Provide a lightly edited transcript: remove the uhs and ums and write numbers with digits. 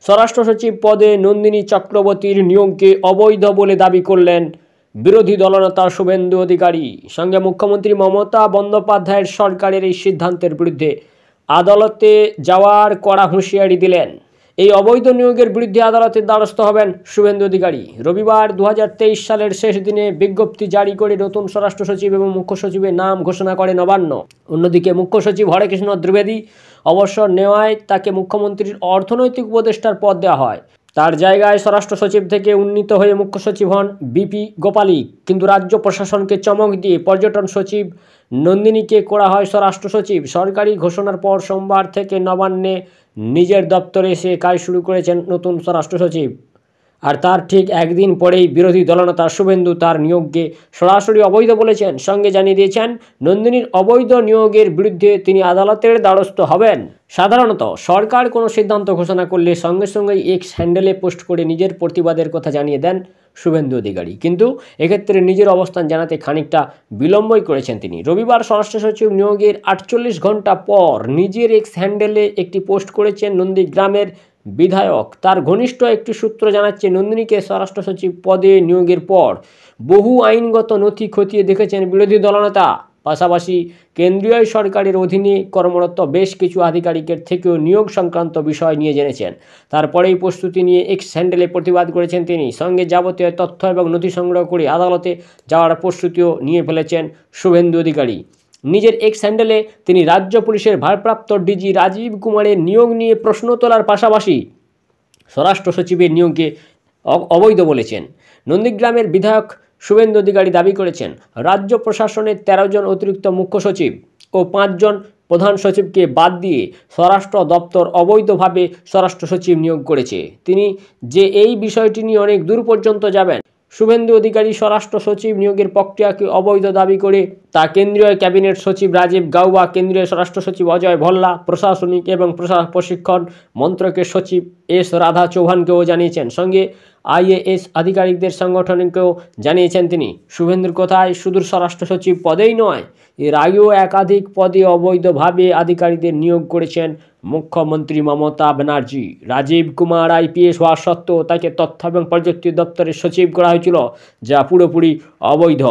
স্বরাষ্ট্র সচিব পদে নন্দিনী চক্রবর্তীর নিয়োগকে অবৈধ বলে দাবি করলেন বিরোধী দলনেতা শুভেন্দু অধিকারী। সঙ্গে মুখ্যমন্ত্রী মমতা বন্দ্যোপাধ্যায়ের সরকারের এই সিদ্ধান্তের বিরুদ্ধে আদালতে যাওয়ার কড়া হুঁশিয়ারি দিলেন। এই অবৈধ নিয়োগের বিরুদ্ধে আদালতের দ্বারস্থ হবেন শুভেন্দু অধিকারী। রবিবার 2023 সালের শেষ দিনে বিজ্ঞপ্তি জারি করে নতুন স্বরাষ্ট্র সচিব এবং মুখ্য সচিবের নাম ঘোষণা করে নবান্ন। অন্যদিকে মুখ্য সচিব হরেকৃষ্ণ দ্বিবেদী অবসর নেওয়ায় তাকে মুখ্যমন্ত্রীর অর্থনৈতিক উপদেষ্টার পদ দেওয়া হয়। তার জায়গায় স্বরাষ্ট্র সচিব থেকে উন্নীত হয়ে মুখ্য সচিব হন বিপি গোপালিক। কিন্তু রাজ্য প্রশাসনকে চমক দিয়ে পর্যটন সচিব নন্দিনীকে করা হয় স্বরাষ্ট্র সচিব। সরকারি ঘোষণার পর সোমবার থেকে নবান্নে নিজের দপ্তরে এসে কাজ শুরু করেছেন নতুন স্বরাষ্ট্র সচিব। আর তার ঠিক একদিন পরেই বিরোধী দলনেতা শুভেন্দু তার নিয়োগকে সরাসরি অবৈধ বলেছেন। সঙ্গে জানিয়ে দিয়েছেন নন্দিনীর অবৈধ নিয়োগের বিরুদ্ধে তিনি আদালতের দ্বারস্থ হবেন। সাধারণত সরকার কোনো সিদ্ধান্ত ঘোষণা করলে সঙ্গে সঙ্গেই এক্স হ্যান্ডেলে পোস্ট করে নিজের প্রতিবাদের কথা জানিয়ে দেন শুভেন্দু অধিকারী। কিন্তু এক্ষেত্রে নিজের অবস্থান জানাতে খানিকটা বিলম্বই করেছেন তিনি। রবিবার স্বরাষ্ট্র সচিব নিয়োগের 48 ঘন্টা পর নিজের এক্স হ্যান্ডেলে একটি পোস্ট করেছেন নন্দীগ্রামের বিধায়ক। তার ঘনিষ্ঠ একটি সূত্র জানাচ্ছে নন্দিনীকে স্বরাষ্ট্র সচিব পদে নিয়োগের পর বহু আইনগত নথি খতিয়ে দেখেছেন বিরোধী দলনেতা। পাশাপাশি কেন্দ্রীয় সরকারের অধীনে কর্মরত বেশ কিছু আধিকারিকের থেকেও নিয়োগ সংক্রান্ত বিষয় নিয়ে জেনেছেন। তারপরেই প্রস্তুতি নিয়ে এক্স হ্যান্ডেলে প্রতিবাদ করেছেন তিনি। সঙ্গে যাবতীয় তথ্য এবং নথি সংগ্রহ করে আদালতে যাওয়ার প্রস্তুতিও নিয়ে ফেলেছেন শুভেন্দু অধিকারী। নিজের এক্স হ্যান্ডেলে তিনি রাজ্য পুলিশের ভারপ্রাপ্ত ডিজি রাজীব কুমারের নিয়োগ নিয়ে প্রশ্ন তোলার পাশাপাশি স্বরাষ্ট্র সচিবের নিয়োগকে অবৈধ বলেছেন। নন্দীগ্রামের বিধায়ক শুভেন্দু অধিকারী দাবি করেছেন রাজ্য প্রশাসনের 13 জন অতিরিক্ত মুখ্য সচিব ও 5 জন প্রধান সচিবকে বাদ দিয়ে স্বরাষ্ট্র দপ্তর অবৈধভাবে স্বরাষ্ট্র সচিব নিয়োগ করেছে। তিনি যে এই বিষয়টি নিয়ে অনেক দূর পর্যন্ত যাবেন। শুভেন্দু অধিকারী স্বরাষ্ট্র সচিব নিয়োগের প্রক্রিয়াকে অবৈধ দাবি করে তা কেন্দ্রীয় ক্যাবিনেট সচিব রাজীব গাউবা, কেন্দ্রীয় স্বরাষ্ট্র সচিব অজয় ভল্লা, প্রশাসনিক এবং প্রশিক্ষণ মন্ত্রকের সচিব এস রাধা চৌহানকেও জানিয়েছেন। সঙ্গে আইএএস আধিকারিকদের সংগঠনকেও জানিয়েছেন তিনি। শুভেন্দুর কথায় শুধু স্বরাষ্ট্র সচিব পদেই নয়, এর আগেও একাধিক পদে অবৈধভাবে আধিকারিকদের নিয়োগ করেছেন মুখ্যমন্ত্রী মমতা ব্যানার্জি। রাজীব কুমার আইপিএস হওয়া সত্ত্বেও তাকে তথ্য এবং প্রযুক্তি দপ্তরের সচিব করা হয়েছিল, যা পুরোপুরি অবৈধ।